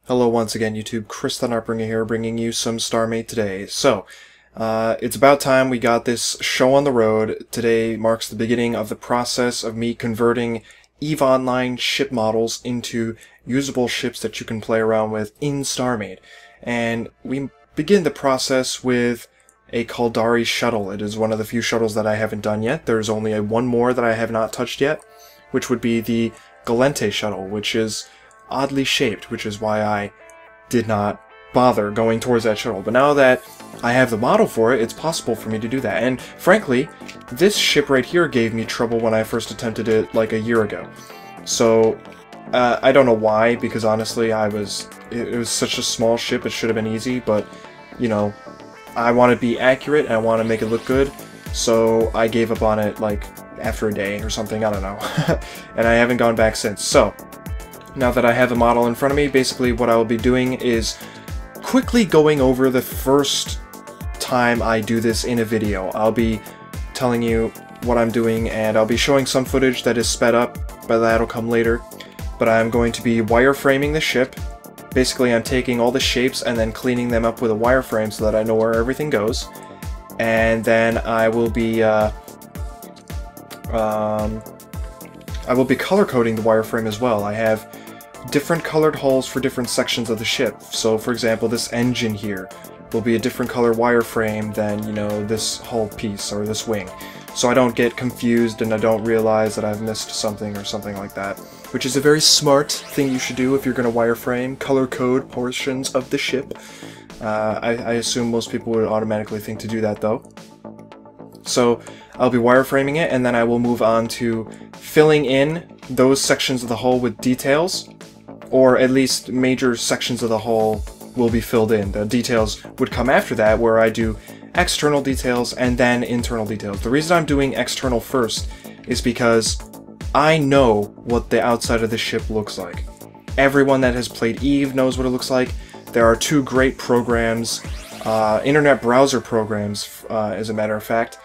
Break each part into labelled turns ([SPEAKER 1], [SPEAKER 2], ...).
[SPEAKER 1] Hello once again, YouTube. Chris the Nightbringer here, bringing you some StarMade today. So, it's about time we got this show on the road. Today marks the beginning of the process of me converting EVE Online ship models into usable ships that you can play around with in StarMade. And we begin the process with a Caldari Shuttle. It is one of the few shuttles that I haven't done yet. There's only one more that I have not touched yet, which would be the Caldari Shuttle, which is oddly shaped, which is why I did not bother going towards that shuttle. But now that I have the model for it, it's possible for me to do that. And frankly, this ship right here gave me trouble when I first attempted it like a year ago. So I don't know why, because honestly it was such a small ship, it should have been easy, but you know, I want to be accurate and I want to make it look good, so I gave up on it like after a day or something, I don't know. And I haven't gone back since. So now that I have the model in front of me, basically what I will be doing is quickly going over the first time I do this in a video. I'll be telling you what I'm doing, and I'll be showing some footage that is sped up, but that'll come later. But I'm going to be wireframing the ship. Basically, I'm taking all the shapes and then cleaning them up with a wireframe so that I know where everything goes. And then I will be color coding the wireframe as well. I have different colored hulls for different sections of the ship. So for example, this engine here will be a different color wireframe than, you know, this hull piece or this wing. So I don't get confused and I don't realize that I've missed something or something like that. Which is a very smart thing you should do if you're going to wireframe, color code portions of the ship. I assume most people would automatically think to do that though. So I'll be wireframing it, and then I will move on to filling in those sections of the hull with details, or at least major sections of the hull will be filled in. The details would come after that, where I do external details and then internal details. The reason I'm doing external first is because I know what the outside of the ship looks like. Everyone that has played EVE knows what it looks like. There are two great programs, internet browser programs, as a matter of fact,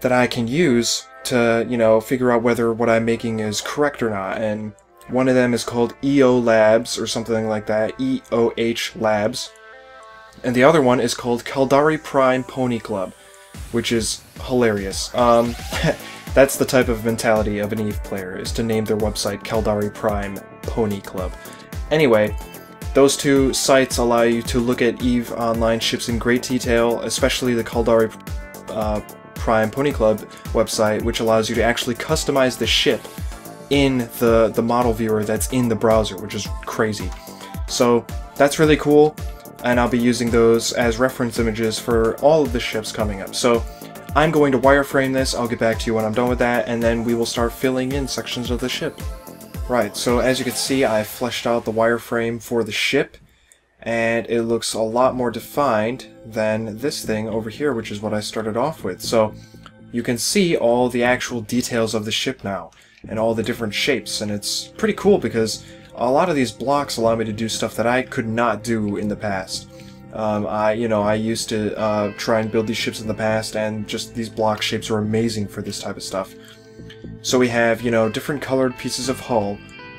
[SPEAKER 1] that I can use to, you know, figure out whether what I'm making is correct or not. And one of them is called EO Labs or something like that, EOH Labs. And the other one is called Caldari Prime Pony Club, which is hilarious. That's the type of mentality of an EVE player, is to name their website Caldari Prime Pony Club. Anyway, those two sites allow you to look at EVE Online ships in great detail, especially the Caldari Prime Pony Club website, which allows you to actually customize the ship in the model viewer that's in the browser, which is crazy. So that's really cool, and I'll be using those as reference images for all of the ships coming up. So I'm going to wireframe this. I'll get back to you when I'm done with that, and then we will start filling in sections of the ship. Right, so as you can see, I fleshed out the wireframe for the ship, and it looks a lot more defined than this thing over here, which is what I started off with. So you can see all the actual details of the ship now, and all the different shapes, and it's pretty cool because a lot of these blocks allow me to do stuff that I could not do in the past. I used to try and build these ships in the past, and just these block shapes are amazing for this type of stuff. So we have, you know, different colored pieces of hull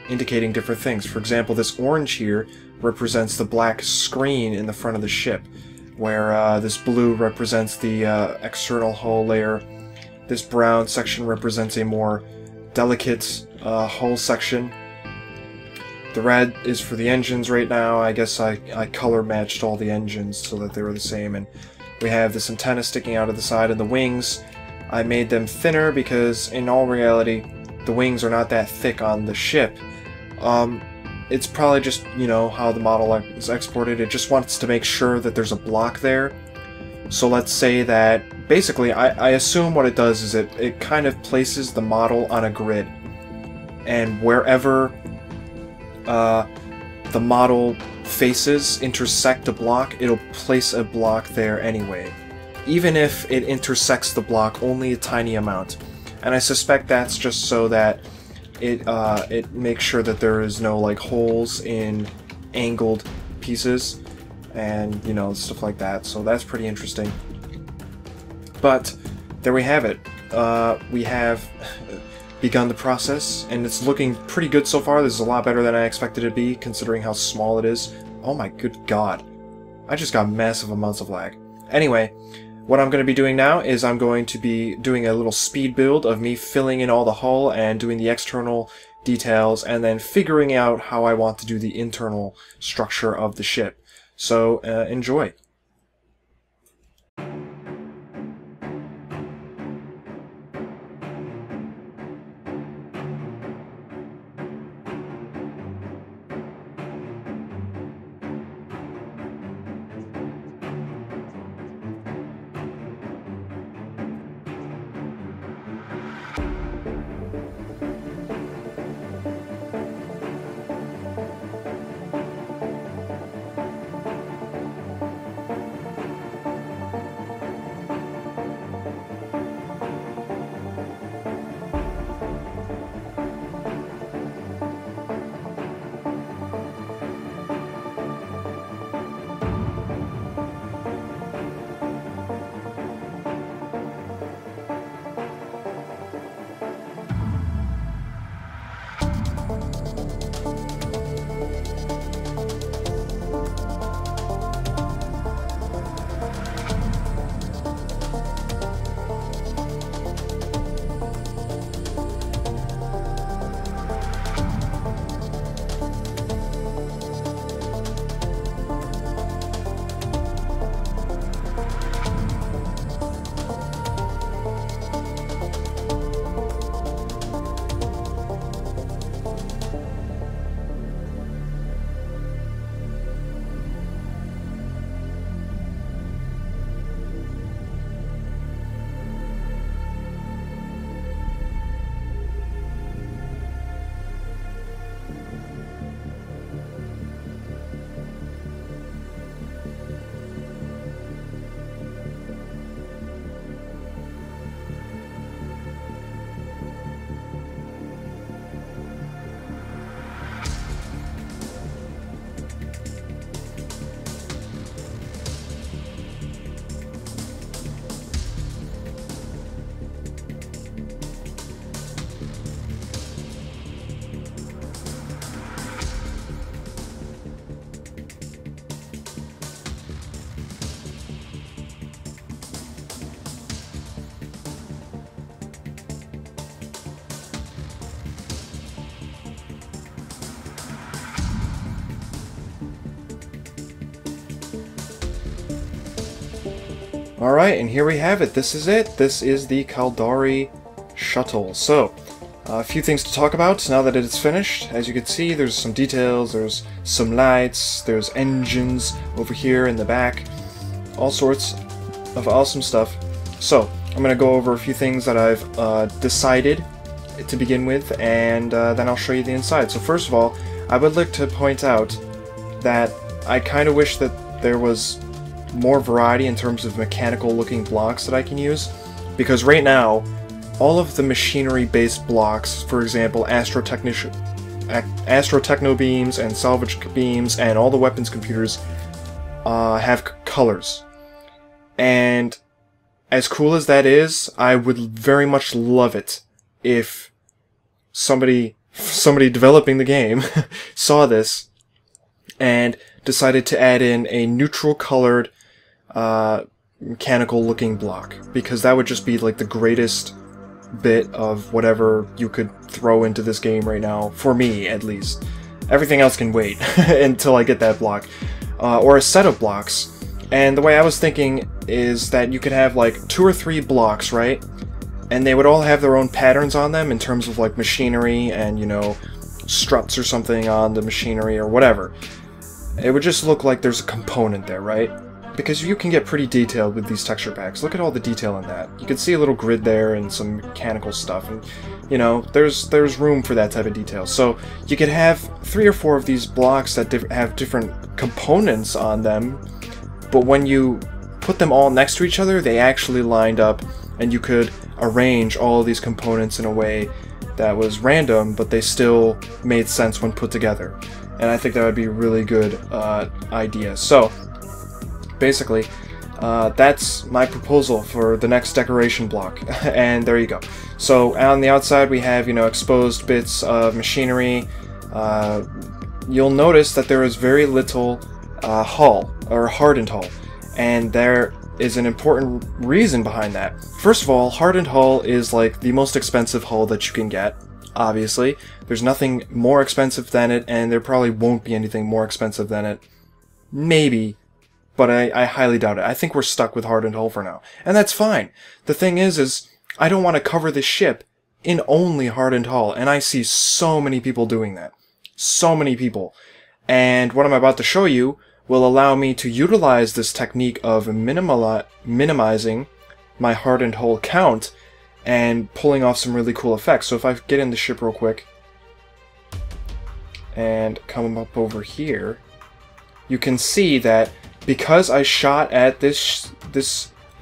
[SPEAKER 1] indicating different things. For example, this orange here represents the black screen in the front of the ship, where this blue represents the external hull layer. This brown section represents a more delicate hull section. The red is for the engines right now. I guess I color matched all the engines so that they were the same. And we have this antenna sticking out of the side, and the wings, I made them thinner because in all reality the wings are not that thick on the ship. It's probably just, you know, how the model is exported. It just wants to make sure that there's a block there. So let's say that basically I assume what it does is it kind of places the model on a grid, and wherever the model faces intersect a block, it'll place a block there anyway, even if it intersects the block only a tiny amount. And I suspect that's just so that it makes sure that there is no like holes in angled pieces and, you know, stuff like that. So that's pretty interesting. But there we have it. We have begun the process, and it's looking pretty good so far. This is a lot better than I expected it to be, considering how small it is. Oh my good god. I just got massive amounts of lag. Anyway, what I'm going to be doing now is I'm going to be doing a little speed build of me filling in all the hull and doing the external details, and then figuring out how I want to do the internal structure of the ship. So, enjoy. Alright, and here we have it. This is it. This is the Caldari Shuttle. So, a few things to talk about now that it is finished. As you can see, there's some details, there's some lights, there's engines over here in the back, all sorts of awesome stuff. So, I'm going to go over a few things that I've decided to begin with, and then I'll show you the inside. So first of all, I would like to point out that I kind of wish that there was more variety in terms of mechanical looking blocks that I can use, because right now all of the machinery based blocks, for example Astro-Techno beams and salvage beams and all the weapons computers, have colors, and as cool as that is, I would very much love it if somebody developing the game saw this and decided to add in a neutral colored mechanical looking block, because that would just be like the greatest bit of whatever you could throw into this game right now, for me at least. Everything else can wait until I get that block, or a set of blocks. And the way I was thinking is that you could have like 2 or 3 blocks, right? And they would all have their own patterns on them in terms of like machinery and, you know, struts or something on the machinery or whatever. It would just look like there's a component there, right? Because you can get pretty detailed with these texture packs. Look at all the detail in that. You can see a little grid there and some mechanical stuff, and you know, there's room for that type of detail. So you could have 3 or 4 of these blocks that have different components on them, but when you put them all next to each other, they actually lined up, and you could arrange all of these components in a way that was random, but they still made sense when put together. And I think that would be a really good idea. So basically, that's my proposal for the next decoration block, and there you go. So on the outside we have, you know, exposed bits of machinery. You'll notice that there is very little hull, or hardened hull, and there is an important reason behind that. First of all, hardened hull is like the most expensive hull that you can get, obviously. There's nothing more expensive than it, and there probably won't be anything more expensive than it. Maybe, but I highly doubt it. I think we're stuck with hardened hull for now, and that's fine. The thing is I don't want to cover this ship in only hardened hull, and I see so many people doing that. So many people. And what I'm about to show you will allow me to utilize this technique of minimizing my hardened hull count and pulling off some really cool effects. So if I get in the ship real quick and come up over here, you can see that because I shot at this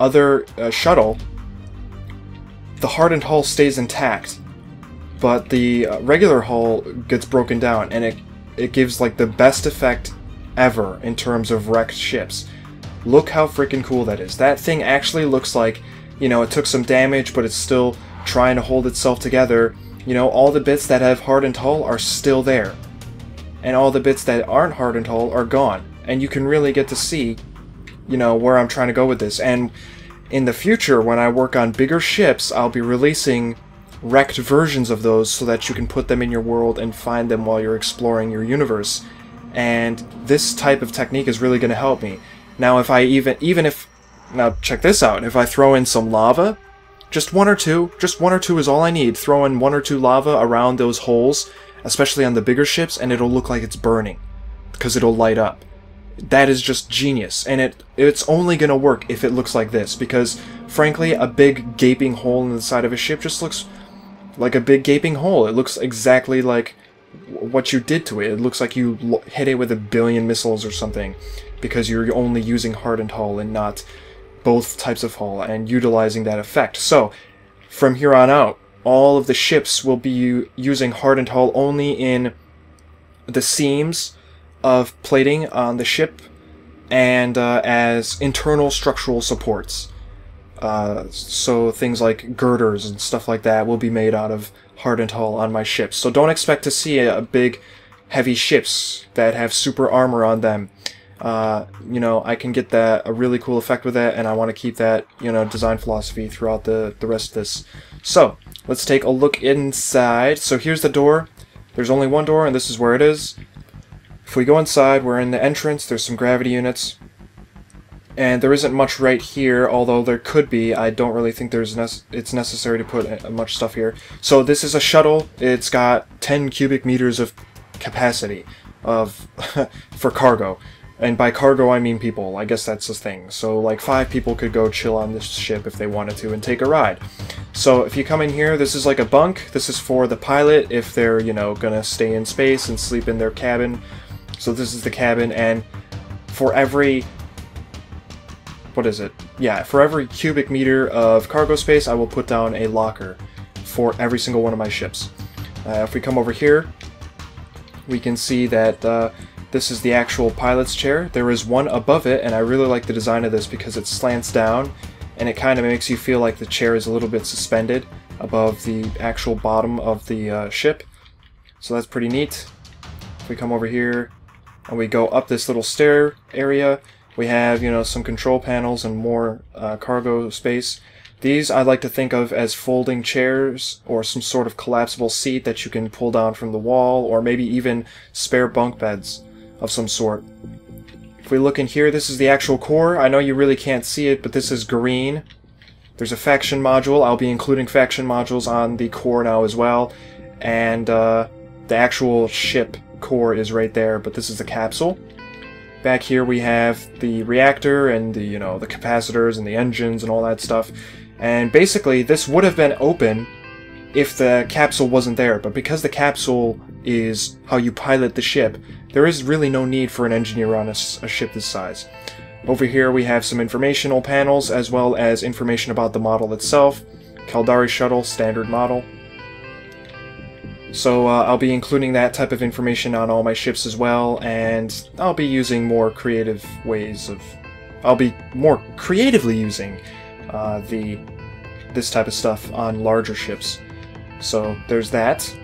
[SPEAKER 1] other shuttle, the hardened hull stays intact, but the regular hull gets broken down, and it gives like the best effect ever in terms of wrecked ships. Look how freaking cool that is. That thing actually looks like, you know, it took some damage, but it's still trying to hold itself together. You know, all the bits that have hardened hull are still there, and all the bits that aren't hardened hull are gone. And you can really get to see, you know, where I'm trying to go with this. And in the future, when I work on bigger ships, I'll be releasing wrecked versions of those so that you can put them in your world and find them while you're exploring your universe. And this type of technique is really going to help me. Now, if I now check this out, if I throw in some lava, just one or two is all I need. Throw in 1 or 2 lava around those holes, especially on the bigger ships, and it'll look like it's burning, because it'll light up. That is just genius, and it's only gonna work if it looks like this, because frankly, a big gaping hole in the side of a ship just looks like a big gaping hole. It looks exactly like what you did to it. It looks like you hit it with 1 billion missiles or something, because you're only using hardened hull and not both types of hull, and utilizing that effect. So from here on out, all of the ships will be using hardened hull only in the seams of plating on the ship, and as internal structural supports. So things like girders and stuff like that will be made out of hardened hull on my ships. So don't expect to see a big heavy ships that have super armor on them. You know, I can get a really cool effect with that, and I want to keep that, you know, design philosophy throughout the rest of this. So let's take a look inside. So here's the door. There's only one door, and this is where it is. If we go inside, we're in the entrance. There's some gravity units, and there isn't much right here, although there could be. I don't really think it's necessary to put much stuff here. So this is a shuttle. It's got 10 cubic meters of capacity for cargo. And by cargo, I mean people. I guess that's the thing. So like 5 people could go chill on this ship if they wanted to and take a ride. So if you come in here, this is like a bunk. This is for the pilot if they're, you know, gonna stay in space and sleep in their cabin. So this is the cabin, and for every... what is it? Yeah, for every cubic meter of cargo space, I will put down a locker for every single one of my ships. If we come over here, we can see that this is the actual pilot's chair. There is one above it, and I really like the design of this because it slants down, and it kind of makes you feel like the chair is a little bit suspended above the actual bottom of the ship. So that's pretty neat. If we come over here, and we go up this little stair area, we have, you know, some control panels and more cargo space. These I like to think of as folding chairs, or some sort of collapsible seat that you can pull down from the wall, or maybe even spare bunk beds of some sort. If we look in here, this is the actual core. I know you really can't see it, but this is green. There's a faction module. I'll be including faction modules on the core now as well. And the actual ship core is right there, but this is the capsule. Back here we have the reactor and the, you know, the capacitors and the engines and all that stuff. And basically this would have been open if the capsule wasn't there, but because the capsule is how you pilot the ship, there is really no need for an engineer on a ship this size. Over here we have some informational panels, as well as information about the model itself. Caldari Shuttle, standard model. So I'll be including that type of information on all my ships as well, and I'll be using more creative ways of... I'll be more creatively using the this type of stuff on larger ships. So there's that.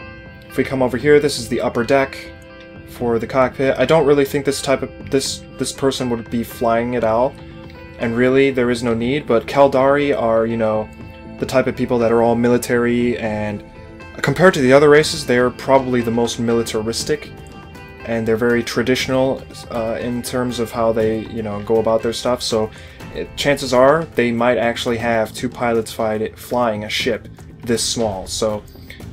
[SPEAKER 1] If we come over here, this is the upper deck for the cockpit. I don't really think this person would be flying it out, and really there is no need, but Caldari are, you know, the type of people that are all military, and compared to the other races, they're probably the most militaristic, and they're very traditional in terms of how they, you know, go about their stuff. So chances are they might actually have two pilots flying a ship this small. So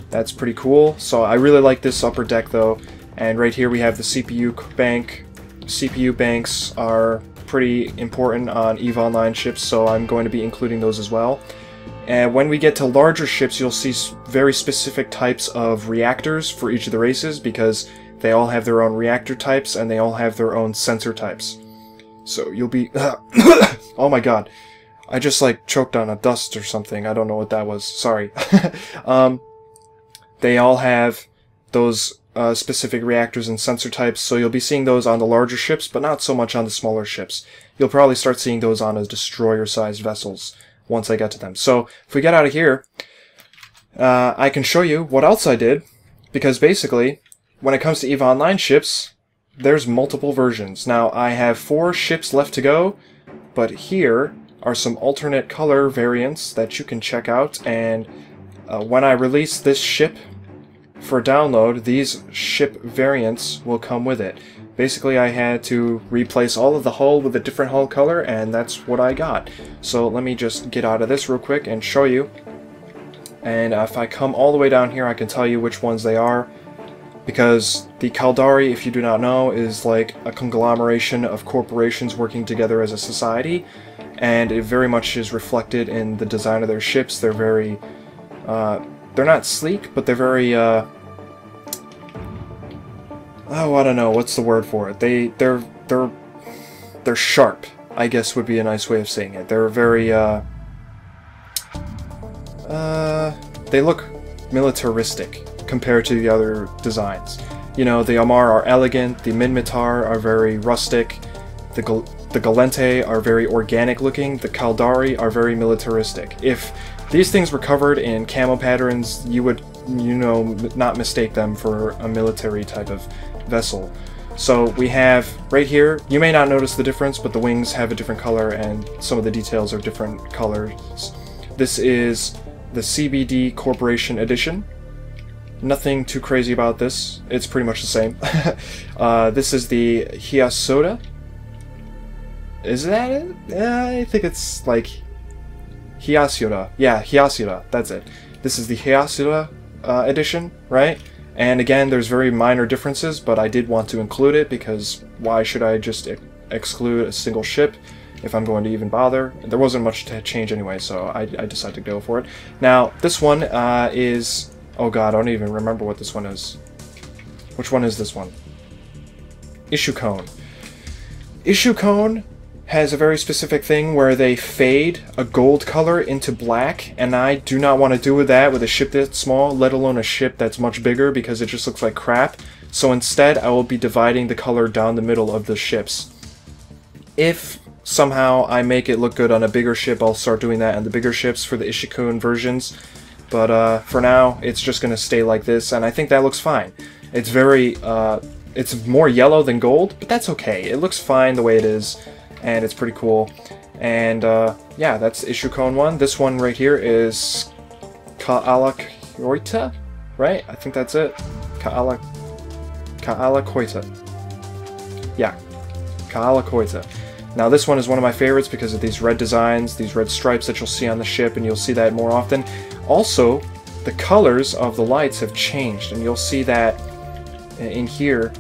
[SPEAKER 1] that's pretty cool. So I really like this upper deck though. And right here we have the CPU bank. CPU banks are pretty important on EVE Online ships, so I'm going to be including those as well. And when we get to larger ships, you'll see very specific types of reactors for each of the races, because they all have their own reactor types and they all have their own sensor types. So you'll be... oh my god. I just like choked on a dust or something. I don't know what that was. Sorry. They all have those specific reactors and sensor types, so you'll be seeing those on the larger ships, but not so much on the smaller ships. You'll probably start seeing those on the destroyer-sized vessels once I get to them. So if we get out of here, I can show you what else I did, because basically, when it comes to EVE Online ships, there's multiple versions. Now, I have 4 ships left to go, but here are some alternate color variants that you can check out, and when I release this ship for download, these ship variants will come with it. Basically, I had to replace all of the hull with a different hull color, and that's what I got. So let me just get out of this real quick and show you. And if I come all the way down here, I can tell you which ones they are. Because the Caldari, if you do not know, is like a conglomeration of corporations working together as a society, and it very much is reflected in the design of their ships. They're very, they're not sleek, but they're very, oh, I don't know, what's the word for it? They're sharp, I guess would be a nice way of saying it. They're very, they look militaristic compared to the other designs. You know, the Amar are elegant, the Minmatar are very rustic, the Galente are very organic looking, the Caldari are very militaristic. If these things were covered in camo patterns, you would, you know, not mistake them for a military type of vessel. So we have, right here, you may not notice the difference, but the wings have a different color and some of the details are different colors. This is the CBD Corporation Edition. Nothing too crazy about this. It's pretty much the same. This is the Hyasuda. Is that it? I think it's like Hyasuda. Yeah, Hyasuda. That's it. This is the Hyasuda edition, right? And again, there's very minor differences, but I did want to include it because why should I just exclude a single ship if I'm going to even bother? There wasn't much to change anyway, so I decided to go for it. Now, this one is... oh god, I don't even remember what this one is. Which one is this one? Issue Cone. Issue Cone has a very specific thing where they fade a gold color into black, and I do not want to do with that with a ship that's small, let alone a ship that's much bigger, because it just looks like crap. So instead, I will be dividing the color down the middle of the ships. If somehow I make it look good on a bigger ship, I'll start doing that on the bigger ships for the Ishikun versions. But for now, it's just going to stay like this, and I think that looks fine. It's very, it's more yellow than gold, but that's okay. It looks fine the way it is, and it's pretty cool. And yeah, that's Issue Cone 1. This one right here is Ka'alakoita, right? I think that's it. Ka'alakoita. Yeah, Ka'alakoita. Now this one is one of my favorites because of these red designs, these red stripes that you'll see on the ship, and you'll see that more often. Also, the colors of the lights have changed, and you'll see that in here.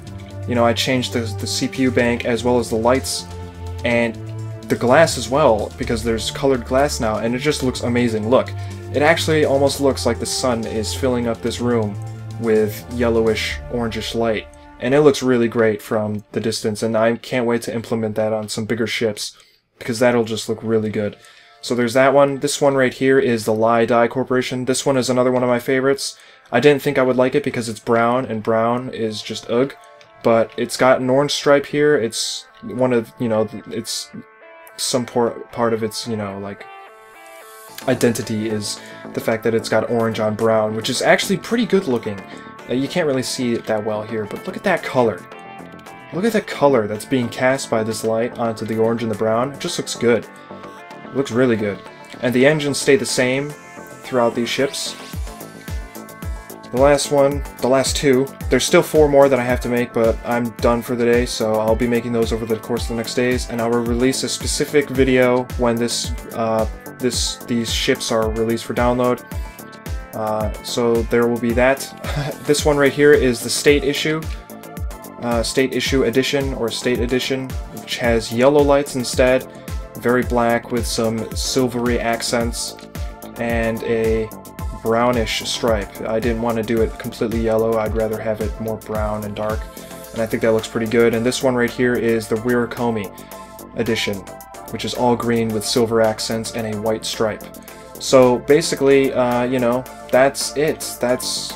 [SPEAKER 1] You know, I changed the CPU bank as well as the lights and the glass as well, because there's colored glass now, and it just looks amazing. Look, it actually almost looks like the sun is filling up this room with yellowish, orangish light. And it looks really great from the distance, and I can't wait to implement that on some bigger ships, because that'll just look really good. So there's that one. This one right here is the Lai Dai Corporation. This one is another one of my favorites. I didn't think I would like it because it's brown, and brown is just ugh. But it's got an orange stripe here. It's one of, you know, it's some part of its, you know, like, identity is the fact that it's got orange on brown, which is actually pretty good looking. You can't really see it that well here, but look at that color. Look at the color that's being cast by this light onto the orange and the brown. It just looks good. It looks really good. And the engines stay the same throughout these ships. The last two, there's still 4 more that I have to make, but I'm done for the day, so I'll be making those over the course of the next days, and I will release a specific video when these ships are released for download. So there will be that. This one right here is the State Issue Edition, or State Edition, which has yellow lights instead, very black with some silvery accents, and a brownish stripe. I didn't want to do it completely yellow, I'd rather have it more brown and dark, and I think that looks pretty good. And this one right here is the Wireframe Edition, which is all green with silver accents and a white stripe. So basically, you know, that's it. That's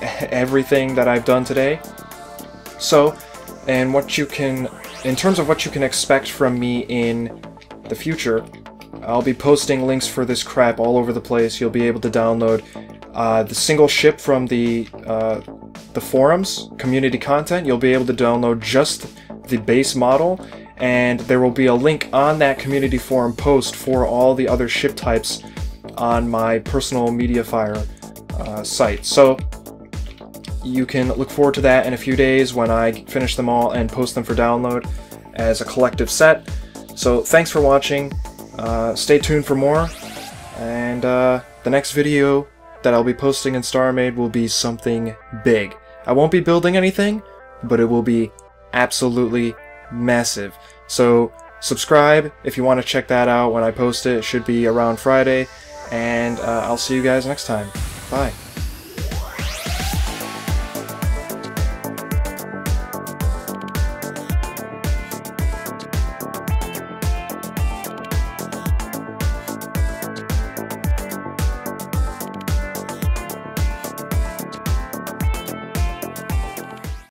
[SPEAKER 1] everything that I've done today. So, and in terms of what you can expect from me in the future, I'll be posting links for this crap all over the place. You'll be able to download the single ship from the forums, community content. You'll be able to download just the base model, and there will be a link on that community forum post for all the other ship types on my personal MediaFire site. So you can look forward to that in a few days when I finish them all and post them for download as a collective set. So thanks for watching. Stay tuned for more, and the next video that I'll be posting in StarMade will be something big. I won't be building anything, but it will be absolutely massive. So subscribe if you want to check that out when I post it. It should be around Friday, and I'll see you guys next time. Bye.